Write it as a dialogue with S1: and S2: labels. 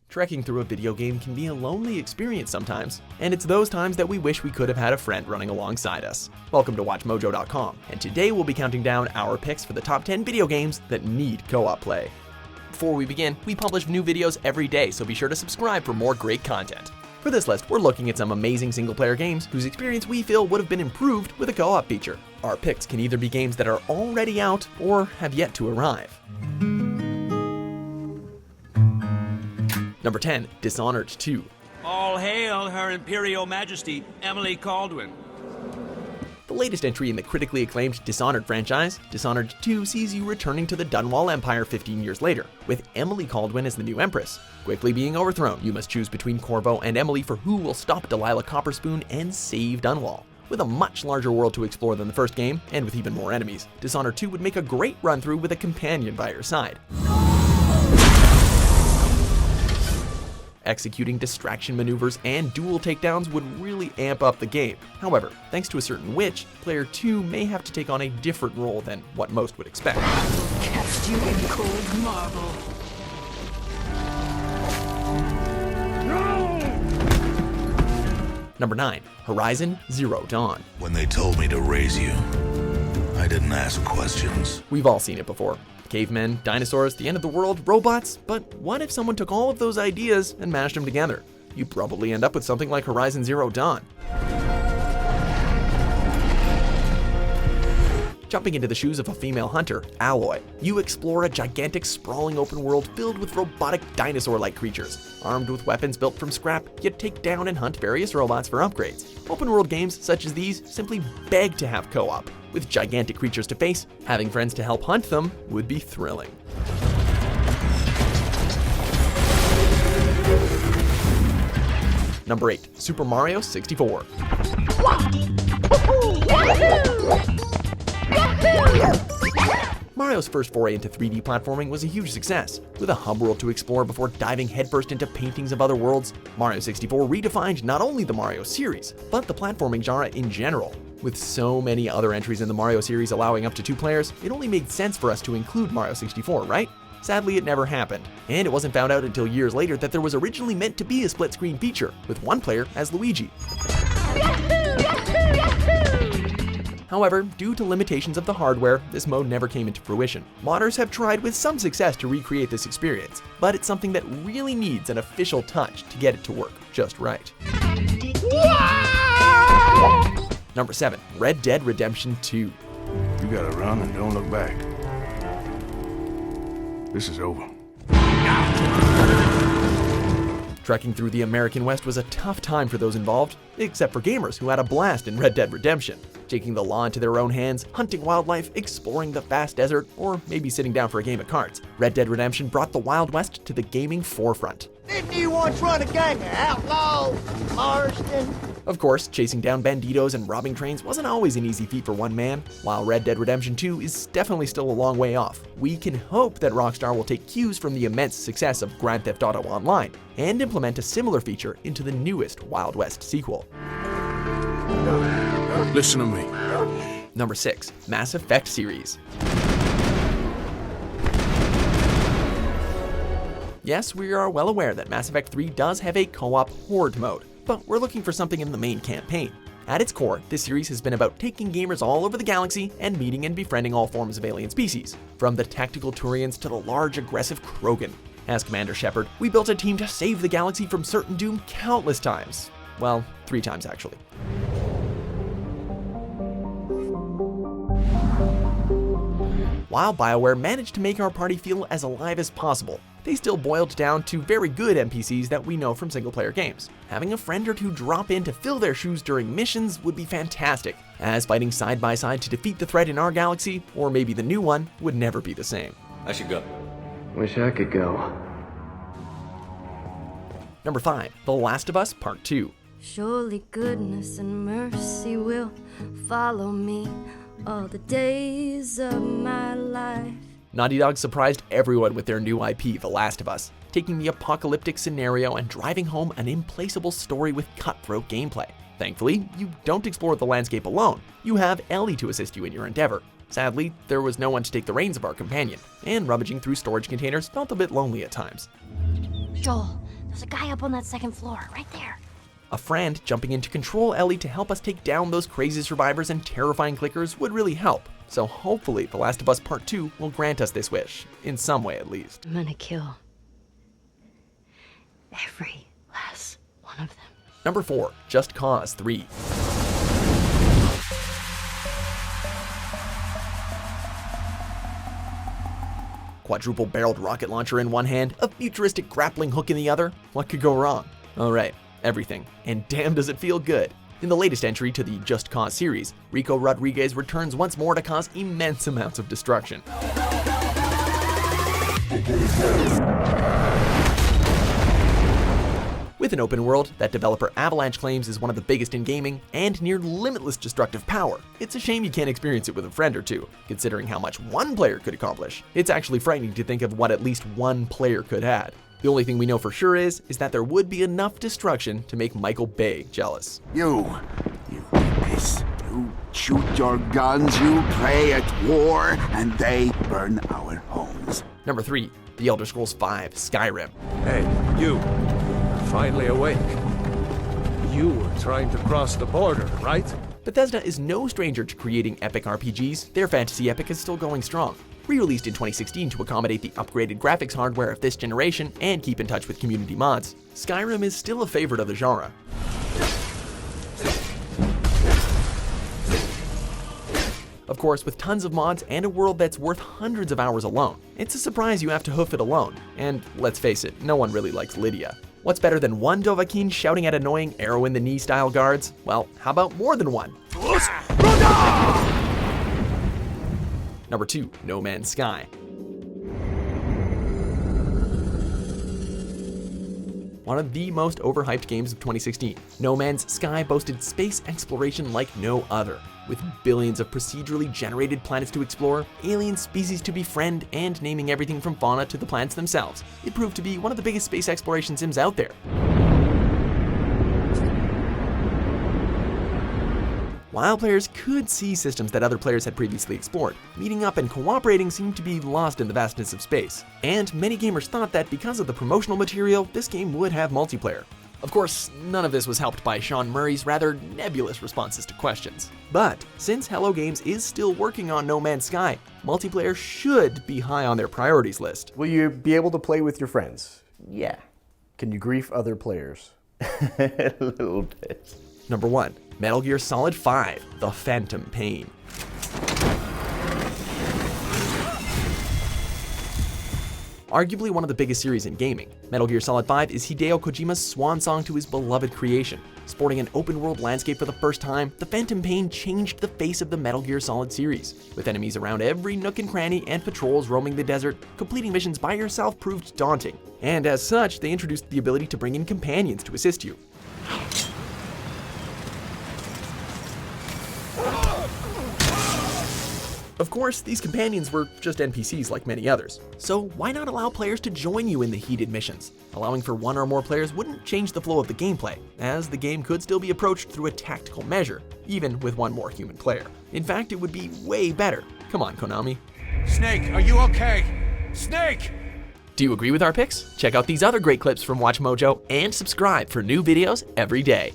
S1: Trekking through a video game can be a lonely experience sometimes, and it's those times that we wish we could have had a friend running alongside us. Welcome to WatchMojo.com, and today we'll be counting down our picks for the top 10 video games that need co-op play. Before we begin, we publish new videos every day, so be sure to subscribe for more great content. For this list, we're looking at some amazing single-player games whose experience we feel would have been improved with a co-op feature. Our picks can either be games that are already out or have yet to arrive. Number 10, Dishonored 2.
S2: All hail Her Imperial Majesty, Emily Caldwin.
S1: The latest entry in the critically acclaimed Dishonored franchise, Dishonored 2 sees you returning to the Dunwall Empire 15 years later, with Emily Caldwin as the new Empress. Quickly being overthrown, you must choose between Corvo and Emily for who will stop Delilah Copperspoon and save Dunwall. With a much larger world to explore than the first game, and with even more enemies, Dishonored 2 would make a great run-through with a companion by your side. Executing distraction maneuvers and dual takedowns would really amp up the game. However, thanks to a certain witch, player 2 may have to take on a different role than what most would expect.
S3: Cast you in cold marble.
S1: Number 9, Horizon Zero Dawn.
S4: When they told me to raise you, I didn't ask questions.
S1: We've all seen it before. Cavemen, dinosaurs, the end of the world, robots, but what if someone took all of those ideas and mashed them together? You'd probably end up with something like Horizon Zero Dawn. Jumping into the shoes of a female hunter, Aloy, you explore a gigantic sprawling open world filled with robotic dinosaur-like creatures. Armed with weapons built from scrap, you take down and hunt various robots for upgrades. Open world games such as these simply beg to have co-op. With gigantic creatures to face, having friends to help hunt them would be thrilling. Number 8, Super Mario 64. Mario's first foray into 3D platforming was a huge success. With a hub world to explore before diving headfirst into paintings of other worlds, Mario 64 redefined not only the Mario series, but the platforming genre in general. With so many other entries in the Mario series allowing up to 2 players, it only made sense for us to include Mario 64, right? Sadly, it never happened, and it wasn't found out until years later that there was originally meant to be a split-screen feature, with one player as Luigi. However, due to limitations of the hardware, this mode never came into fruition. Modders have tried with some success to recreate this experience, but it's something that really needs an official touch to get it to work just right. Number 7, Red Dead Redemption 2.
S5: You gotta run and don't look back. This is over.
S1: Trekking through the American West was a tough time for those involved, except for gamers who had a blast in Red Dead Redemption. Taking the law into their own hands, hunting wildlife, exploring the vast desert, or maybe sitting down for a game of cards, Red Dead Redemption brought the Wild West to the gaming forefront.
S6: Didn't you once run a gang of outlaws, Marston?
S1: Of course, chasing down banditos and robbing trains wasn't always an easy feat for one man. While Red Dead Redemption 2 is definitely still a long way off, we can hope that Rockstar will take cues from the immense success of Grand Theft Auto Online and implement a similar feature into the newest Wild West sequel.
S5: Listen to me.
S1: Number 6, Mass Effect series. Yes, we are well aware that Mass Effect 3 does have a co-op horde mode, but we're looking for something in the main campaign. At its core, this series has been about taking gamers all over the galaxy and meeting and befriending all forms of alien species, from the tactical Turians to the large aggressive Krogan. As Commander Shepard, we built a team to save the galaxy from certain doom countless times. Well, 3 times actually. While BioWare managed to make our party feel as alive as possible, they still boiled down to very good NPCs that we know from single-player games. Having a friend or two drop in to fill their shoes during missions would be fantastic, as fighting side by side to defeat the threat in our galaxy, or maybe the new one, would never be the same.
S7: I should go.
S8: Wish I could go.
S1: Number 5, The Last of Us Part 2.
S3: Surely goodness and mercy will follow me all the days of my life.
S1: Naughty Dog surprised everyone with their new IP, The Last of Us, taking the apocalyptic scenario and driving home an implacable story with cutthroat gameplay. Thankfully, you don't explore the landscape alone. You have Ellie to assist you in your endeavor. Sadly, there was no one to take the reins of our companion, and rummaging through storage containers felt a bit lonely at times.
S3: Joel, There's a guy up on that second floor, right there.
S1: A friend jumping in to control Ellie to help us take down those crazy survivors and terrifying clickers would really help. So hopefully The Last of Us Part 2 will grant us this wish, in some way at least.
S3: I'm gonna kill every last one of them.
S1: Number 4, Just Cause 3. Quadruple-barreled rocket launcher in one hand, a futuristic grappling hook in the other. What could go wrong? Oh right, everything. And damn does it feel good. In the latest entry to the Just Cause series, Rico Rodriguez returns once more to cause immense amounts of destruction. With an open world that developer Avalanche claims is one of the biggest in gaming, and near limitless destructive power, it's a shame you can't experience it with a friend or two, considering how much one player could accomplish. It's actually frightening to think of what at least one player could add. The only thing we know for sure is that there would be enough destruction to make Michael Bay jealous.
S7: You do this. You shoot your guns, you play at war, and they burn our homes.
S1: Number 3, The Elder Scrolls V: Skyrim.
S9: Hey, you. Finally awake. You were trying to cross the border, right?
S1: Bethesda is no stranger to creating epic RPGs. Their fantasy epic is still going strong. Re-released in 2016 to accommodate the upgraded graphics hardware of this generation and keep in touch with community mods, Skyrim is still a favorite of the genre. Of course, with tons of mods and a world that's worth hundreds of hours alone, it's a surprise you have to hoof it alone. And let's face it, no one really likes Lydia. What's better than one Dovahkiin shouting at annoying arrow-in-the-knee style guards? Well, how about more than one? Number 2, No Man's Sky. One of the most overhyped games of 2016, No Man's Sky boasted space exploration like no other. With billions of procedurally generated planets to explore, alien species to befriend, and naming everything from fauna to the planets themselves, it proved to be one of the biggest space exploration sims out there. While players could see systems that other players had previously explored, meeting up and cooperating seemed to be lost in the vastness of space. And many gamers thought that because of the promotional material, this game would have multiplayer. Of course, none of this was helped by Sean Murray's rather nebulous responses to questions. But since Hello Games is still working on No Man's Sky, multiplayer should be high on their priorities list.
S10: Will you be able to play with your friends? Yeah. Can you grief other players? A little bit.
S1: Number 1, Metal Gear Solid 5: The Phantom Pain. Arguably one of the biggest series in gaming, Metal Gear Solid 5 is Hideo Kojima's swan song to his beloved creation. Sporting an open-world landscape for the first time, The Phantom Pain changed the face of the Metal Gear Solid series. With enemies around every nook and cranny and patrols roaming the desert, completing missions by yourself proved daunting. And as such, they introduced the ability to bring in companions to assist you. Of course, these companions were just NPCs like many others, so why not allow players to join you in the heated missions? Allowing for one or more players wouldn't change the flow of the gameplay, as the game could still be approached through a tactical measure, even with one more human player. In fact, it would be way better. Come on, Konami.
S11: Snake, are you okay? Snake!
S1: Do you agree with our picks? Check out these other great clips from WatchMojo and subscribe for new videos every day.